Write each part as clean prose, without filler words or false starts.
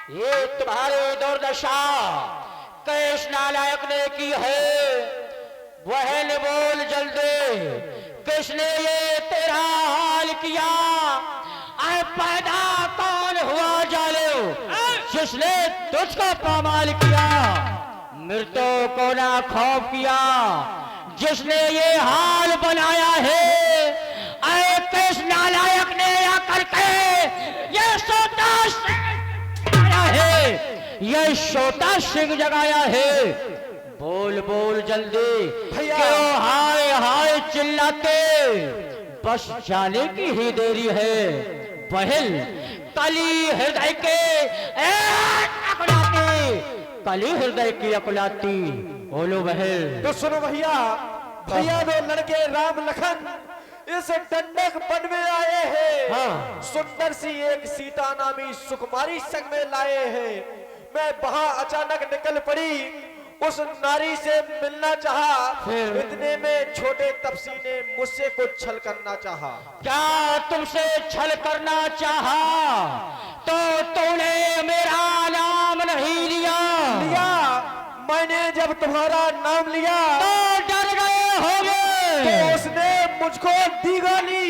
ये तुम्हारी दुर्दशा कैस नालायक ने की है। बहन बोल जल्दी, किसने ये तेरा हाल किया? आए पैदा कौन हुआ जालिम, जिसने तुझको पामाल किया? मृत्यु को ना खौफ किया, जिसने ये हाल बनाया है। आए किस नालायक ने आकर के ये सोता जगाया है, ये सोता सिंह जगाया है। बोल बोल जल्दी, क्यों हाय हाय चिल्लाते? बस जाने की ही देरी है। बहल कली हृदय के अकुलाती, कली हृदय की अकुलाती। बोलो बहल। तो सुनो भैया, भैया दो लड़के राम लखन इस दंडक वन में आए हैं। हाँ। सुंदर सी एक सीता नामी सुकुमारी संग में लाए हैं। मैं वहां अचानक निकल पड़ी, उस नारी से मिलना चाहा। इतने में छोटे तपसी ने मुझसे कुछ छल करना चाहा। क्या तुमसे छल करना चाहा तो तूने मेरा नाम नहीं लिया? लिया, मैंने जब तुम्हारा नाम लिया तो डर गए होगे। तो उसने मुझको दी गाली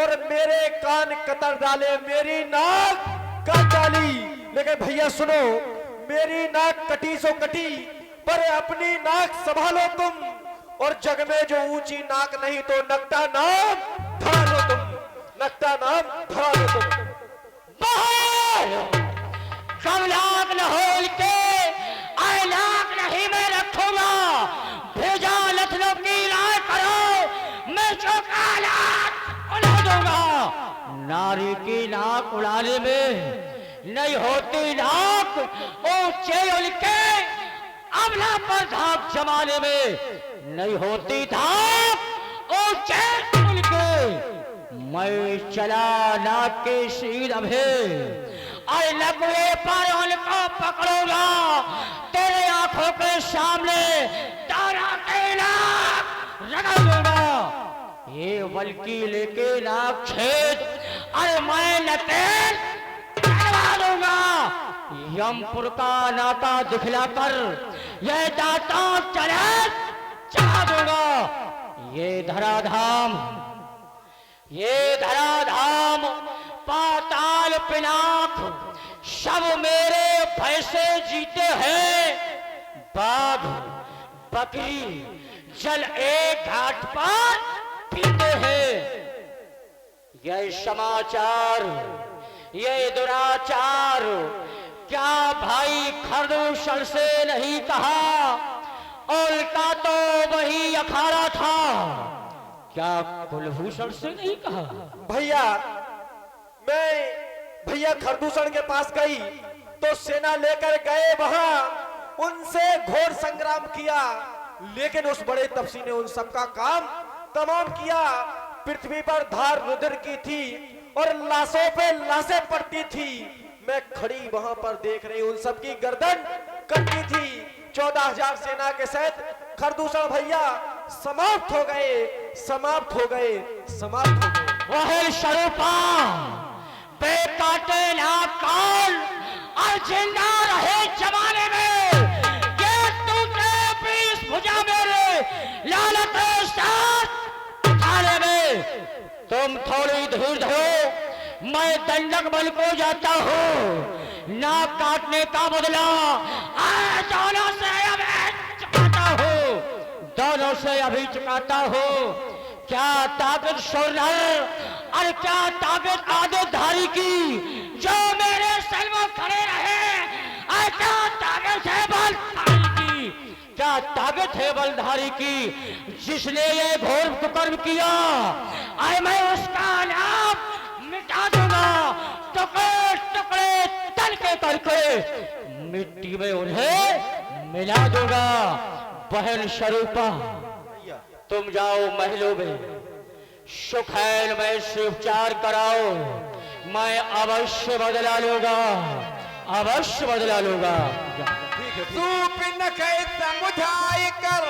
और मेरे कान कतर डाले, मेरी नाक काट डाली। लेकिन भैया सुनो, मेरी नाक कटी सो कटी, पर अपनी नाक संभालो तुम। और जग में जो ऊंची नाक नहीं तो नकटा नाम धरा लो तुम, नकटा नाम धरा लो तुम। कब लाख न होल के आए लाख नहीं मैं रखूंगा। भेजा लखनऊ की राय करो, मैं चौका लाख उड़ा दूंगा। नारी की नाक उड़ाने में नहीं होती नाक, ऊंचे उनके अमला पर धाक जमाने में नहीं होती धाक, ऊंचे उनके। मैं चला नाक के शीर अभे, और लगवे पर उनको पकड़ूंगा। तेरे आंखों के सामने तारा के नाक रगड़ दूंगा। ये बल्कि लेके नाक छेद और मैं नकेल करवा दूंगा। यमपुर का नाता दिखलाकर यह दाता चले चढ़ा दूंगा। ये धराधाम पाताल पिनाक सब मेरे भैंसे जीते हैं। बाघ बकरी जल एक घाट पर पीते हैं। यह समाचार, यह दुराचार क्या भाई खरदूषण से नहीं कहा? उल्टा तो वही अखाड़ा था, क्या कुलभूषण से नहीं कहा? भैया खरदूषण के पास गई तो सेना लेकर गए वहां, उनसे घोर संग्राम किया। लेकिन उस बड़े तपसी ने उन सबका काम तमाम किया। पृथ्वी पर धार रुधिर की थी और लाशों पे लाशें पड़ती थी। मैं खड़ी वहां पर देख रही, उन सबकी गर्दन कटी थी। 14,000 सेना के साथ खरदूषण भैया समाप्त हो गए, समाप्त हो गए, समाप्त हो गए। वह शरूपा बेकाटे ना कौन और जिंदा रहे जमाने में। ये टूटे पीस भुजा मेरे लालत के साथ उठाने में। तुम थोड़ी धीर धरो, मैं दंडक बल को जाता हूँ। नाक काटने का बदला दोनों से अभी चुकाता हूँ, दोनों से अभी चुकाता हूँ। क्या ताकत शोरनर और क्या ताकत आदतधारी की जो मेरे सलमो खड़े रहे। और क्या ताकत है बलधारी की, क्या ताकत है बलधारी की जिसने ये घोर कुकर्म किया। और मैं उसका नाम मिटा दूंगा, टुकड़े टुकड़े तल के करके मिट्टी में उन्हें मिला दूंगा। बहन शरूपा तुम जाओ महलों में, सुखैल में से उपचार कराओ। मैं अवश्य बदला लूंगा, अवश्य बदला लूंगा। सूप नखे समुझाई कर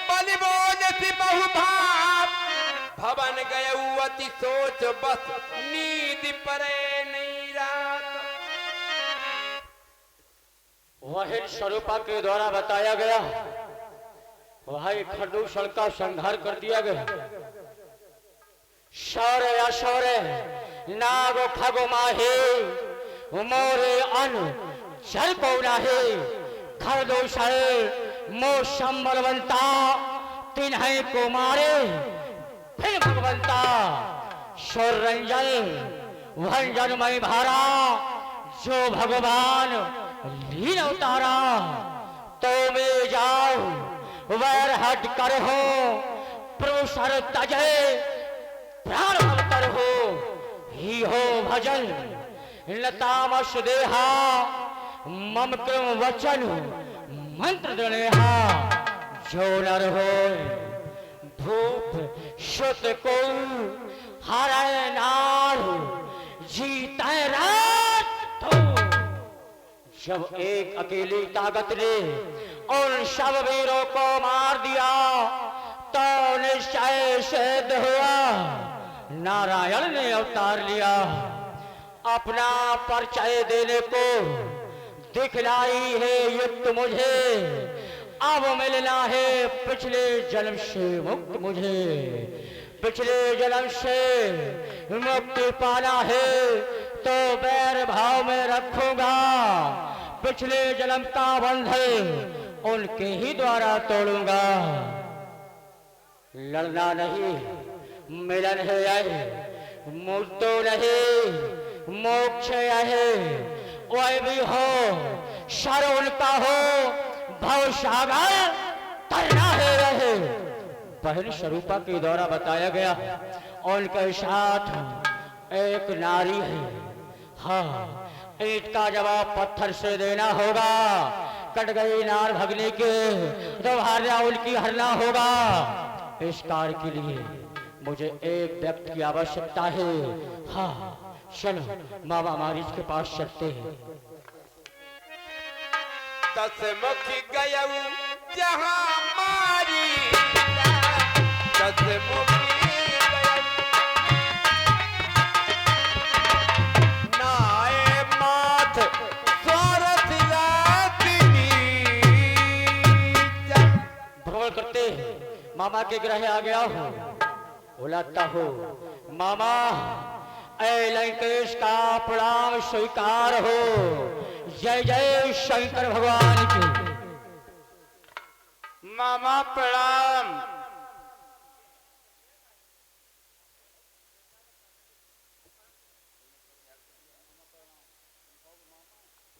बलिबोधि बहुभाव। भवन गए अति सोच बस नींद परे नहीं रात। बहन स्वरूपा के द्वारा बताया गया भाई खरदूषण का संहार कर दिया गया। शौर्य अशौर्य नागो खगो माहे मोरे अन जल को नाहे खरदूषण मो संबलवंता तिन्हें को मारे फिर भगवंता शौरंजन भंजनमय भारा जो भगवान लीन उतारा तो में जाओ वैर हट कर हो प्रोसर तजे प्राण अवतर हो ही हो भजन लतामश देहा मम कृम वचन मंत्र दनेहा जो नर हो धूप शुत को हरे नार जीता रात तो जब एक अकेली ताकत ने उन सब वीरों को मार दिया तो निश्चय सिद्ध हुआ नारायण ने अवतार लिया। अपना परिचय देने को दिखलाई है युक्त मुझे अब मिलना है पिछले जन्म से मुक्त मुझे पिछले जन्म से मुक्ति पाना है तो बैर भाव में रखूंगा पिछले जन्म का बंधन उनके ही द्वारा तोड़ूंगा। लड़ना नहीं मिलन है यह मुक्तो नहीं मोक्ष है वह भी हो शर उनका हो भव सागर तरना है रहे। बहन स्वरूपा के द्वारा बताया गया उनके साथ एक नारी है। हाँ ईंट का जवाब पत्थर से देना होगा कट गई नार भगने के तो हारना उनकी हरना होगा। इस कार्य के लिए मुझे एक व्यक्ति की आवश्यकता है। हाँ चलो मामा मारिच के पास चलते हैं। दसमुखी गयऊ जहाँ मारी दसमुखी नाए माथ स्वारथ लातिनी भ्रमण करते मामा के ग्रह आ गया हूँ बुलाता हूँ मामा ऐ लंकेश का प्रणाम स्वीकार हो। जय जय शंकर भगवान की। मामा प्रणाम।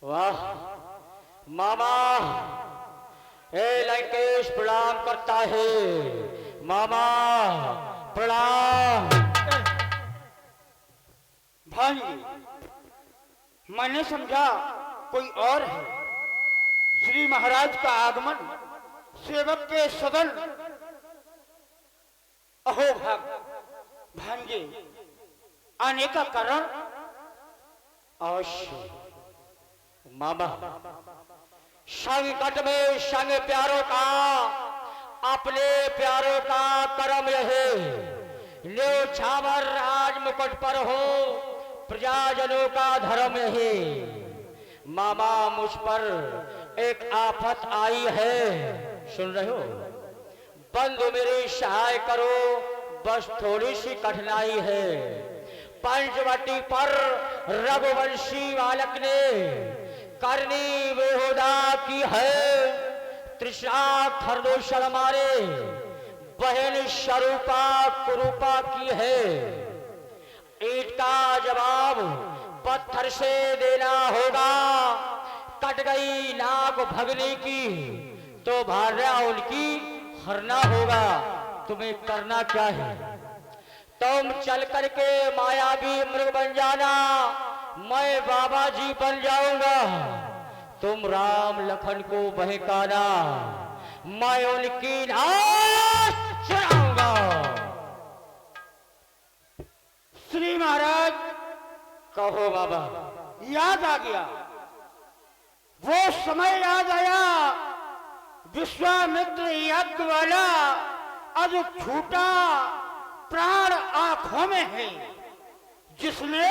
वाह मामा ऐ लंकेश प्रणाम करता है मामा प्रणाम। भाई मैंने समझा कोई और है। श्री महाराज का आगमन सेवक के सदन अहो भांजे आने का कारण अवश्य मामा संकट में संग प्यारों का अपने प्यारों का कर्म रहे न्यू छावर राज मुकुट पर हो प्रजाजनों का धर्म रहे। मामा मुझ पर एक आफत आई है सुन रहे हो बंधु मेरी सहाय करो बस थोड़ी सी कठिनाई है। पंचवटी पर रघुवंशी बालक ने करनी बेहुदा की है तृष्णा खरदूषण मारे बहन स्वरूपा कुरूपा की है। ईंट का जवाब पत्थर से देना होगा कट गई नाक भगने की तो भार्या उनकी हरना होगा। तुम्हें करना क्या है तुम चल करके मायावी मृग बन जाना मैं बाबा जी बन जाऊंगा। तुम राम लखन को बहकाना मैं उनकी नाश चुराऊंगा। श्री महाराज कहो बाबा। याद आ गया वो समय याद आया विश्वामित्र यज्ञ वाला अब छूटा प्राण आंखों में है जिसने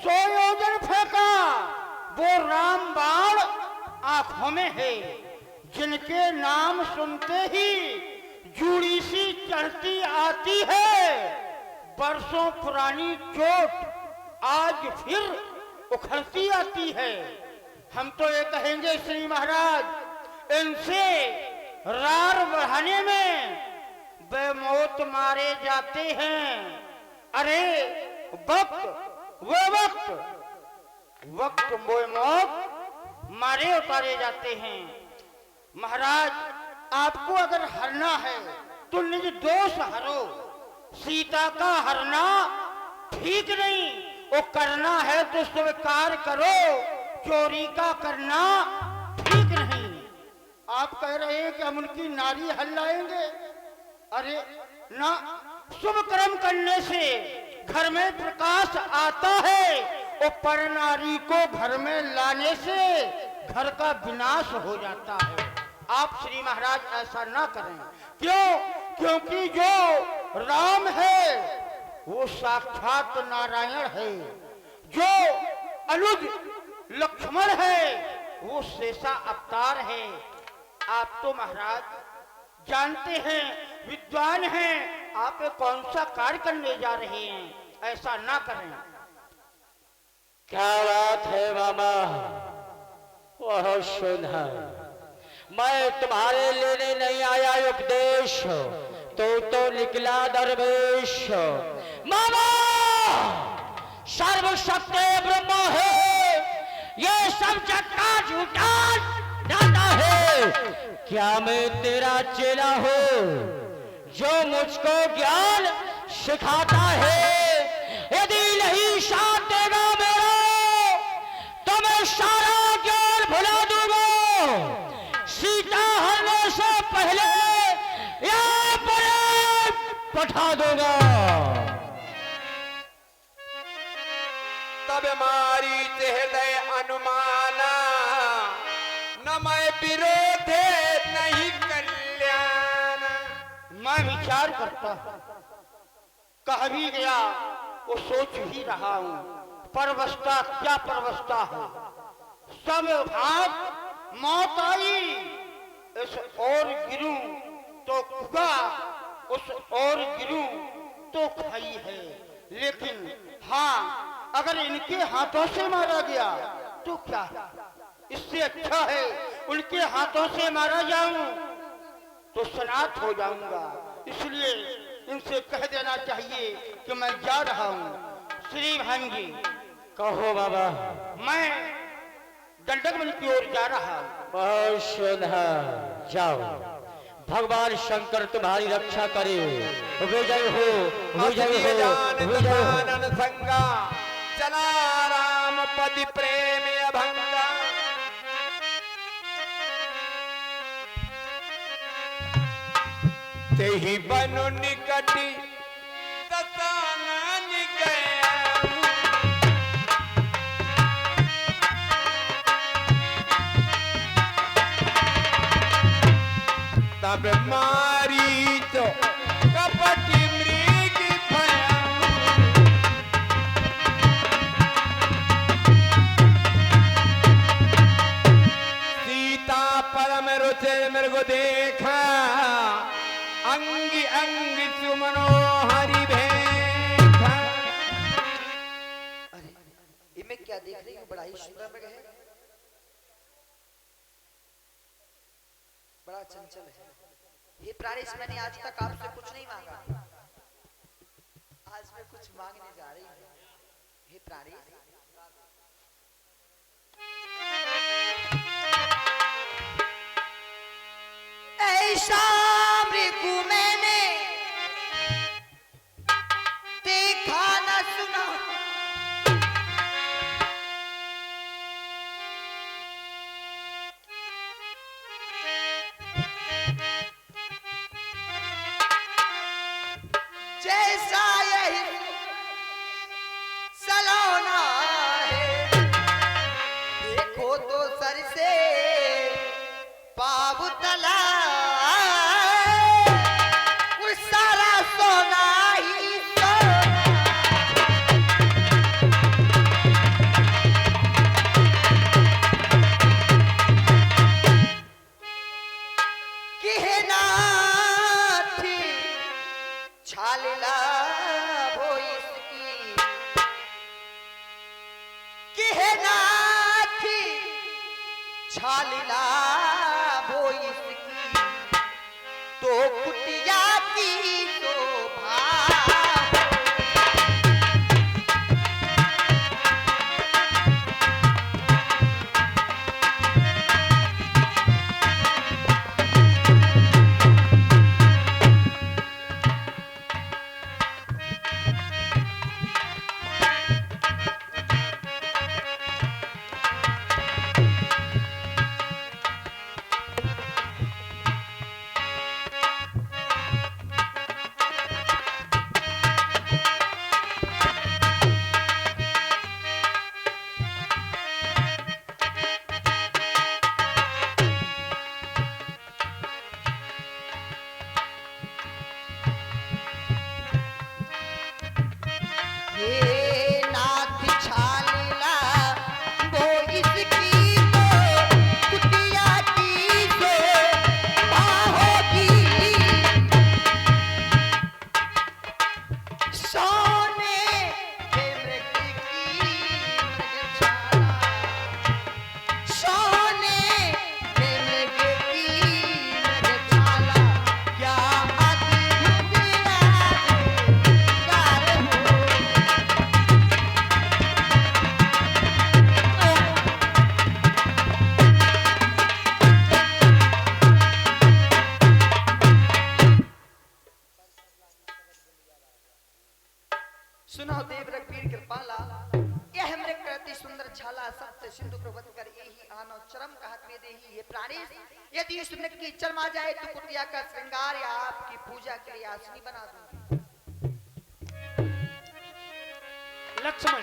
100 योजन फेंका वो राम बाण आंखों में है, जिनके नाम सुनते ही जूड़ी सी चढ़ती आती है। बरसों पुरानी चोट आज फिर उखड़ती आती है। हम तो ये कहेंगे श्री महाराज, इनसे रार बढ़ाने में बेमौत मारे जाते हैं। अरे वक्त बेमौत मारे उतारे जाते हैं। महाराज, आपको अगर हरना है तो निज दोष हरो। सीता का हरना ठीक नहीं, वो करना है तो स्वीकार करो, चोरी का करना ठीक नहीं। आप कह रहे हैं कि हम उनकी नारी हल्लाएंगे। अरे ना, शुभ कर्म करने से घर में प्रकाश आता है, और पर नारी को घर में लाने से घर का विनाश हो जाता है। आप श्री महाराज ऐसा ना करें। क्यों? क्योंकि जो राम है वो साक्षात नारायण है, जो अनुज लक्ष्मण है वो शेषा अवतार है। आप तो महाराज जानते हैं, विद्वान हैं, आप कौन सा कार्य करने जा रहे हैं, ऐसा ना करें। क्या बात है मामा, बहुत सुना। मैं तुम्हारे लेने नहीं आया उपदेश, तो निकला दरवेश। मामा सर्वशक्ति ब्रह्म है, ये सब जग का झूठा नाता है। क्या मैं तेरा चेला हूँ जो मुझको ज्ञान सिखाता है? यदि नहीं साथ देगा मेरा तो मैं सारा ज्ञान भुला दूंगा। सीता हरने से पहले यहाँ पर पठा दूंगा। तब मारी हृदय अनुमाना, न मैं विरोधे नहीं कल्याण। मैं विचार करता हूँ, कह भी गया वो सोच ही रहा हूँ, परवस्था क्या परवस्था है। सब भाग मौत आई, इस और गिरूं तो खुदा, उस और गिरूं तो खाई है। लेकिन हाँ, अगर इनके हाथों से मारा गया तो क्या, इससे अच्छा है उनके हाथों से मारा जाऊं तो सनात हो जाऊंगा। इसलिए इनसे कह देना चाहिए कि मैं जा रहा हूं। श्री भांगी, कहो बाबा। मैं दंडकमणि की ओर जा रहा हूं। बहुत सुधा, जाओ, भगवान शंकर तुम्हारी रक्षा करे। विजय हो, विजय हो, विजय हो। संगा चला राम पति प्रेम अभंगा। तेहि बनु निकटी दसानन गया। तब मारी तो कपटी मृग भया। सीता परम रुचि मृग देखा, अंग अंग सुमनो हरि भेखा। अरे ये मैं क्या देख रही हूँ, बड़ा ही सुंदर मृग है, बड़ा चंचल है। हे प्राणेश, मैंने आज तक आपसे कुछ नहीं मांगा, आज मैं कुछ मांगने जा रही हूँ। हे प्राणेश, ऐसा मृग मैंने देखा न सुना, जैसा यही सलोना है। देखो तो सर से पाव तला, वो सारा सोना ही सोना। छालिला वो इसकी तो कुटिया की शोभा। सुनो देव रघुवीर कृपाला, यह हमरे करती सुंदर छाला सत्य सिंधु प्रवत कर यही आनो चरम कहत में देही। ये प्राणेश यदि इस नृत्य की चरम आ जाए तो कुटिया का श्रृंगार या आपकी पूजा के लिए आसनी बना दूंगी। लक्ष्मण,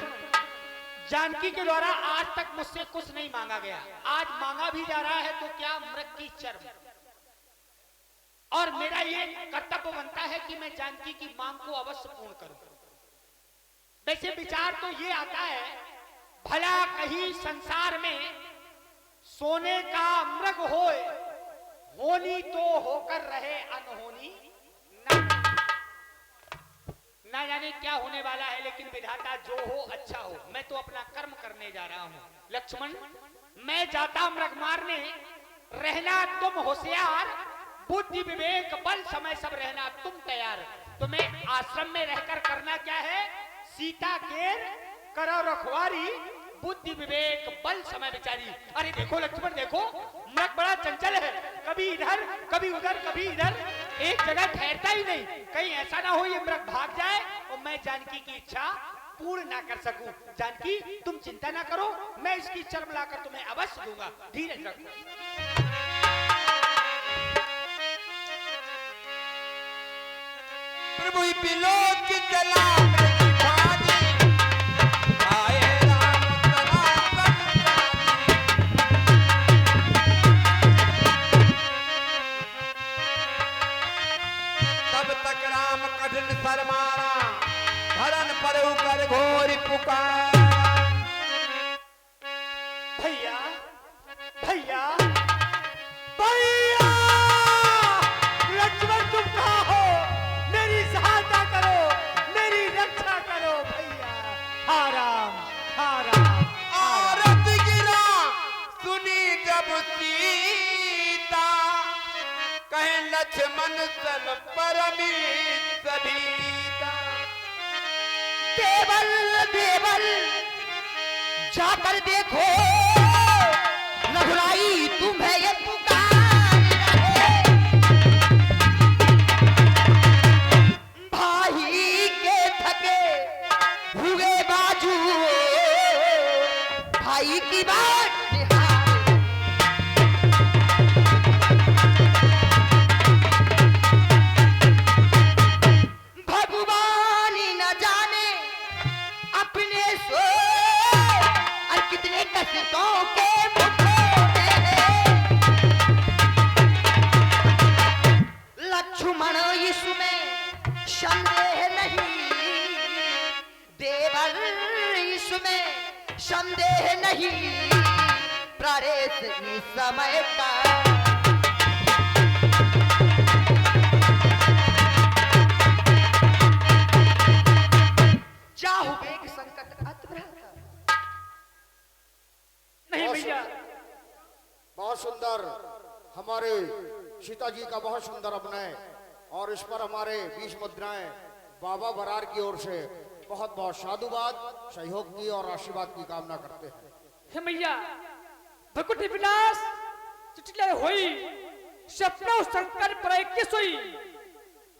जानकी के द्वारा आज तक मुझसे कुछ नहीं मांगा गया, आज मांगा भी जा रहा है तो क्या मृग की चर्म। और मेरा ये कर्तव्य बनता है कि मैं जानकी की मांग को अवश्य पूर्ण करूं। वैसे विचार तो ये आता है, भला कहीं संसार में सोने का मृग होए, होनी तो होकर रहे अनहोनी ना जाने क्या होने वाला है, लेकिन विधाता जो हो अच्छा हो। मैं तो अपना कर्म करने जा रहा हूं। लक्ष्मण, मैं जाता मृग मारने, रहना तुम होशियार, बुद्धि विवेक बल समय सब रहना तुम तैयार। तुम्हें आश्रम में रहकर करना क्या है? सीता के करो रखवारी, बुद्धि विवेक बल समय विचारी। अरे देखो लक्ष्मण, देखो मृग बड़ा चंचल है, कभी इधर कभी उधर कभी इधर, एक जगह ठहरता ही नहीं। कहीं ऐसा ना हो ये मृग भाग जाए और मैं जानकी की इच्छा पूर्ण ना कर सकूं। जानकी तुम चिंता ना करो, मैं इसकी चर्म लाकर तुम्हें अवश्य दूंगा, धीरज रखो। प्रभु पिलो की जला सरमारा धरन पर कर घोर पुकार। भैया भैया भैया, लक्ष्मण तुम कहाँ हो? मेरी सहायता करो, मेरी रक्षा करो भैया। आराम आराम। आरत गिरा सुनी जब सीता, कहे लक्ष्मण सन परमीत सभीता। देवल देवल जाकर देखो, रघुराई तुम्हें ये पुकार रहे। भाई के थके हुए बाजू, भाई की बात लक्ष्मण इसमें संदेह नहीं, देवर इसमें संदेह नहीं, प्रारेश इस समय का जाहु बेग संकट अतुरत। नहीं भैया, बहुत सुंदर हमारे सीता जी का बहुत सुंदर अभिनय, और इस पर हमारे 20 मुद्राएं बाबा बरार की ओर से बहुत बहुत साधुवाद, सहयोग की और आशीर्वाद की कामना करते हैं। हे मैया भकुटी विनाश चिटले होई सपनों संकट पर की सोई।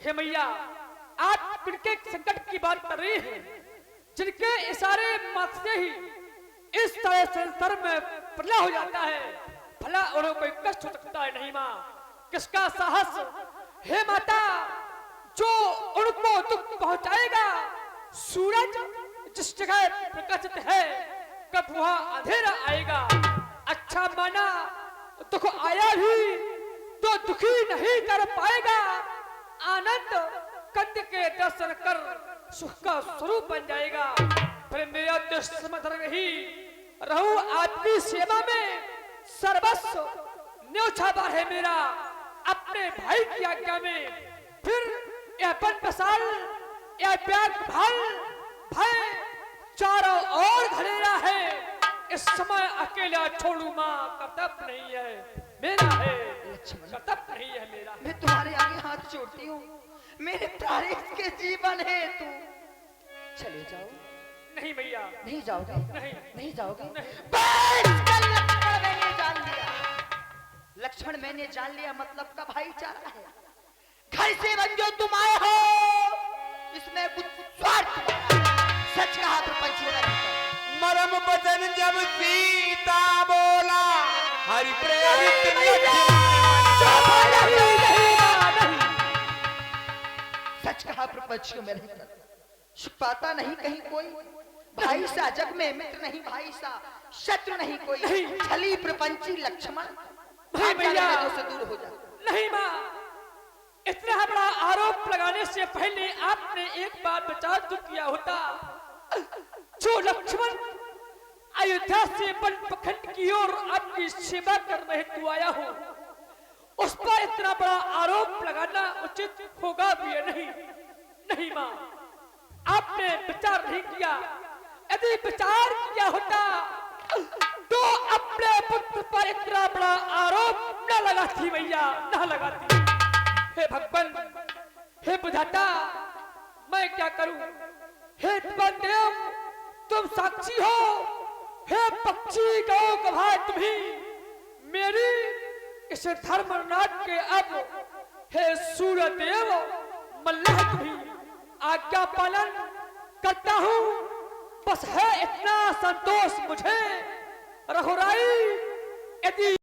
हे मैया आप किनके संकट की बात कर रही हैं, जिनके इशारे मात्र से ही इस तरह संसार में प्रलय हो जाता है, भला उन्हें कोई कष्ट हो सकता है नहीं माँ? किसका साहस? हे माता, जो उनको दुख पहुंचाएगा। सूरज जिस जगह प्रकाशित है, कब वहां अंधेरा आएगा। अच्छा माना दुख आया भी तो दुखी नहीं कर पाएगा। आनंद कंद के दर्शन कर सुख का स्वरूप बन जाएगा। फिर मेरा उद्देश्य समझ रही रहूं आपकी सेवा में, सर्वस्व न्योछावर है मेरा अपने भाई की आज्ञा में। फिर यह बनपसाल यह प्यार भाल भय चारों ओर घरेरा है। इस समय अकेला छोड़ू माँ कर्तव्य नहीं है मेरा, है कर्तव्य नहीं है मेरा। मैं तुम्हारे आगे हाथ जोड़ती हूँ, मेरे प्राणेश के जीवन है तू। चले जाओ। नहीं भैया, नहीं जाओगे? नहीं नहीं जाओगे? नहीं। बस कल लक्ष्मण मैंने जान लिया, लक्ष्मण मैंने जान लिया मतलब का भाईचारा है। घर से बन जो तुम आए हो इसमें कुछ स्वार्थ तुम्हारा। सच कहा प्रपंच मरम बचन जब सीता बोला, हरि प्रेरित सच कहा प्रपंच में रहकर सुख पाता नहीं कहीं कोई। भाई सा जग में मित्र नहीं, भाई सा शत्रु नहीं कोई। छली प्रपंची लक्ष्मण भैया से दूर हो जा। नहीं माँ, इतना बड़ा आरोप लगाने से पहले आपने एक बार विचार तो किया होता। जो लक्ष्मण अयोध्या से वन प्रखंड की ओर आपकी सेवा करने हेतु आया हो, उस पर इतना बड़ा आरोप लगाना उचित होगा भी या नहीं? नहीं माँ, आपने विचार नहीं किया। यदि विचार किया होता तो अपने पुत्र पर इतना बड़ा आरोप न लगाती भैया, न लगाती। हे भगवान, हे विधाता, मैं क्या करूं? हे देव, तुम साक्षी हो। हे पक्षी गौ गवाह तुम्ही मेरी इस धर्मनाथ के अब। हे सूर्यदेव मल्लाह तुम्ही आज्ञा पालन करता हूं। बस है इतना संतोष मुझे रघुराई। यदि